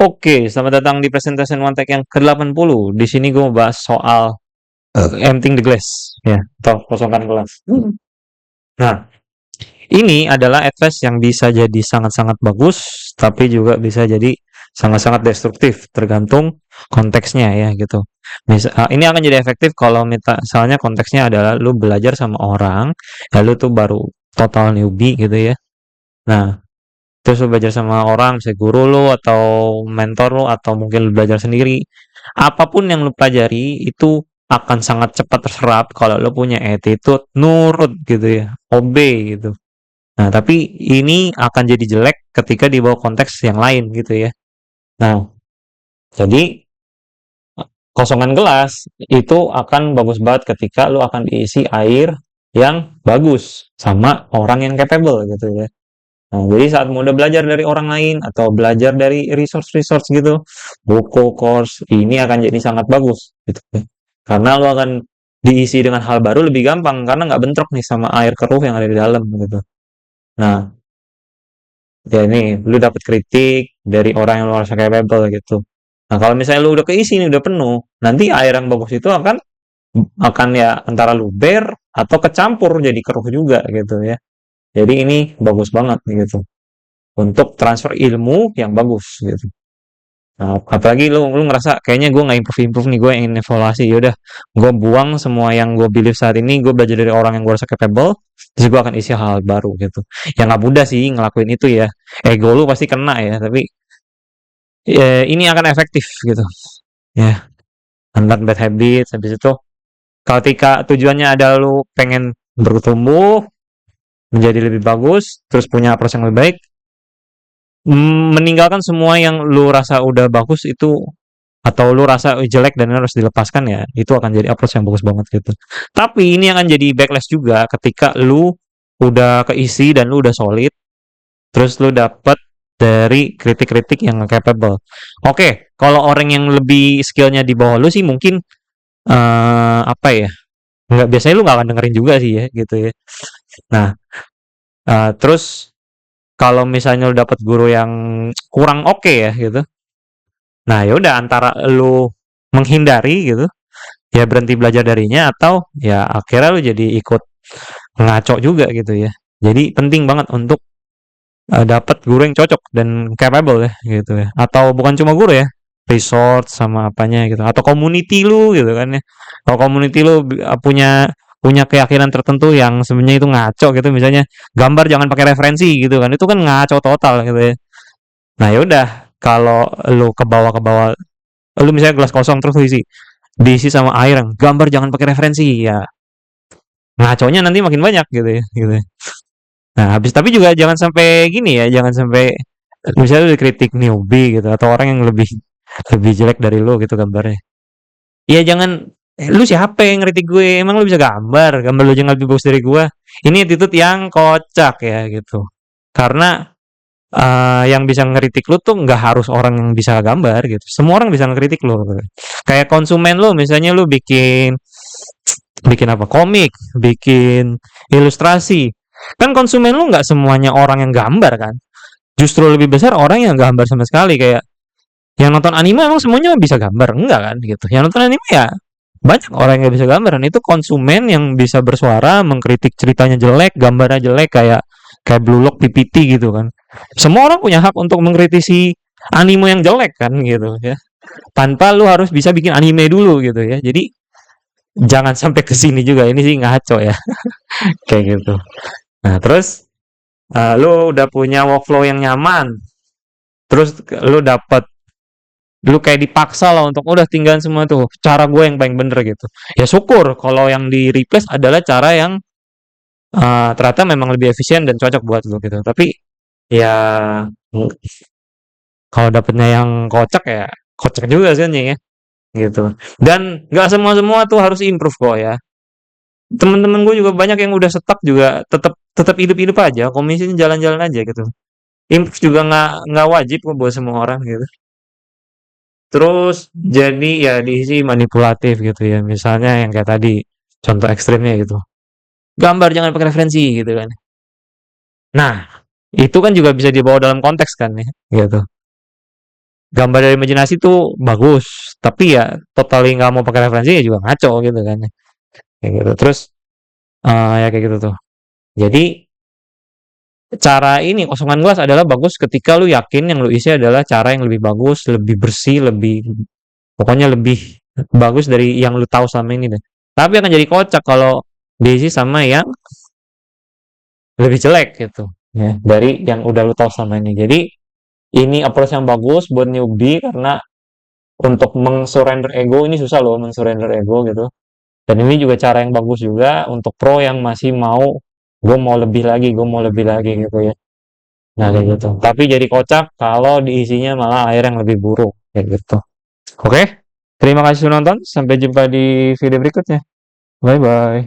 Oke, selamat datang di presentation one take yang ke-80. Di sini gue mau bahas soal emptying the glass, ya, atau kosongkan gelas. Nah, ini adalah advice yang bisa jadi sangat-sangat bagus, tapi juga bisa jadi sangat-sangat destruktif, tergantung konteksnya ya gitu. Ini akan jadi efektif kalau misalnya konteksnya adalah lu belajar sama orang, ya lu tuh baru total newbie gitu ya. Nah, terus lu belajar sama orang, misalnya guru lu atau mentor lu atau mungkin lu belajar sendiri. Apapun yang lu pelajari itu akan sangat cepat terserap kalau lu punya attitude nurut gitu ya, obey gitu. Nah, tapi ini akan jadi jelek ketika dibawa konteks yang lain gitu ya. Nah, jadi kosongan gelas itu akan bagus banget ketika lu akan diisi air yang bagus sama orang yang capable gitu ya. Nah, jadi saat mau udah belajar dari orang lain atau belajar dari resource-resource gitu, buku, course, ini akan jadi sangat bagus gitu ya. Karena lo akan diisi dengan hal baru lebih gampang karena nggak bentrok nih sama air keruh yang ada di dalam gitu. Nah, ya ini lu dapat kritik dari orang yang lu rasa capable gitu. Nah, kalau misalnya lu udah keisi nih udah penuh, nanti air yang bagus itu akan ya antara luber atau kecampur jadi keruh juga gitu ya. Jadi ini bagus banget gitu untuk transfer ilmu yang bagus gitu. Nah, apalagi lu ngerasa kayaknya gue nggak improve nih, gue ingin evaluasi, yaudah gue buang semua yang gue believe saat ini, gue belajar dari orang yang gue rasa capable, terus gue akan isi hal baru gitu. Ya nggak mudah sih ngelakuin itu ya, ego lu pasti kena ya, tapi ya, ini akan efektif gitu ya. Unlock bad habits, habis itu ketika tujuannya adalah lu pengen bertumbuh menjadi lebih bagus, terus punya approach yang lebih baik, meninggalkan semua yang lu rasa udah bagus itu atau lu rasa jelek dan harus dilepaskan, ya itu akan jadi approach yang bagus banget gitu. Tapi ini akan jadi backlash juga ketika lu udah keisi dan lu udah solid, terus lu dapet dari kritik-kritik yang nggak capable. Oke, kalau orang yang lebih skillnya di bawah lu sih mungkin apa ya, nggak, biasanya lu nggak akan dengerin juga sih ya gitu ya. Nah, terus kalau misalnya lu dapet guru yang kurang oke ya gitu, nah ya udah antara lu menghindari gitu, ya berhenti belajar darinya, atau ya akhirnya lu jadi ikut ngaco juga gitu ya. Jadi penting banget untuk dapat guru yang cocok dan capable ya gitu ya. Atau bukan cuma guru ya, resource sama apanya gitu. Atau community lu gitu kan ya. Kalau community lu punya punya keyakinan tertentu yang sebenarnya itu ngaco gitu, misalnya gambar jangan pakai referensi gitu kan, itu kan ngaco total gitu ya. Nah ya udah, kalau lu ke bawah lu misalnya gelas kosong terus diisi sama air yang gambar jangan pakai referensi, ya ngaconya nanti makin banyak gitu ya gitu ya. Nah habis, tapi juga jangan sampai gini ya, jangan sampai misalnya lu dikritik newbie gitu atau orang yang lebih lebih jelek dari lu gitu gambarnya, ya jangan, lu siapa yang ngeritik gue, emang lu bisa gambar lu jangan lebih bagus dari gue. Ini attitude yang kocak ya gitu. Karena yang bisa ngeritik lu tuh nggak harus orang yang bisa gambar gitu, semua orang bisa ngeritik lu gitu. Kayak konsumen lu, misalnya lu bikin bikin apa, komik, bikin ilustrasi, kan konsumen lu nggak semuanya orang yang gambar kan, justru lebih besar orang yang gambar sama sekali. Kayak yang nonton anime emang semuanya bisa gambar, enggak kan gitu, yang nonton anime ya banyak orang yang bisa gambar, dan itu konsumen yang bisa bersuara mengkritik ceritanya jelek, gambarnya jelek, kayak kayak Blue Lock PPT gitu kan. Semua orang punya hak untuk mengkritisi anime yang jelek kan gitu ya, tanpa lu harus bisa bikin anime dulu gitu ya. Jadi jangan sampai ke sini juga, ini sih ngaco ya. Kayak gitu. Nah, terus lu udah punya workflow yang nyaman, terus lu kayak dipaksa lah untuk udah tinggalin semua tuh cara gue yang paling bener gitu. Ya syukur kalau yang di replace adalah cara yang ternyata memang lebih efisien dan cocok buat lu gitu. Tapi ya kalau dapetnya yang kocak ya kocak juga sih ya gitu. Dan nggak semua semua tuh harus improve kok ya. Temen-temen gue juga banyak yang udah stuck juga tetap tetap hidup-hidup aja, komisinya jalan-jalan aja gitu. Improve juga nggak wajib kok buat semua orang gitu. Terus jadi ya diisi manipulatif gitu ya. Misalnya yang kayak tadi contoh ekstrimnya gitu. Gambar jangan pakai referensi gitu kan. Nah, itu kan juga bisa dibawa dalam konteks kan ya gitu. gambar dari imajinasi tuh bagus, tapi ya totally nggak mau pakai referensi ya juga ngaco gitu kan. Kayak gitu. Terus ya kayak gitu tuh. Jadi cara ini kosongan gelas adalah bagus ketika lu yakin yang lu isi adalah cara yang lebih bagus, lebih bersih, lebih pokoknya lebih bagus dari yang lu tahu selama ini deh. Tapi akan jadi kocak kalau diisi sama yang lebih jelek gitu ya dari yang udah lu tahu selama ini. Jadi ini approach yang bagus buat newbie karena untuk meng-surrender ego ini susah loh meng-surrender ego gitu. Dan ini juga cara yang bagus juga untuk pro yang masih mau gue mau lebih lagi, gue mau lebih lagi gitu ya. Nah kayak gitu. Tapi jadi kocak kalau diisinya malah air yang lebih buruk kayak gitu. Oke, terima kasih sudah nonton. Sampai jumpa di video berikutnya. Bye bye.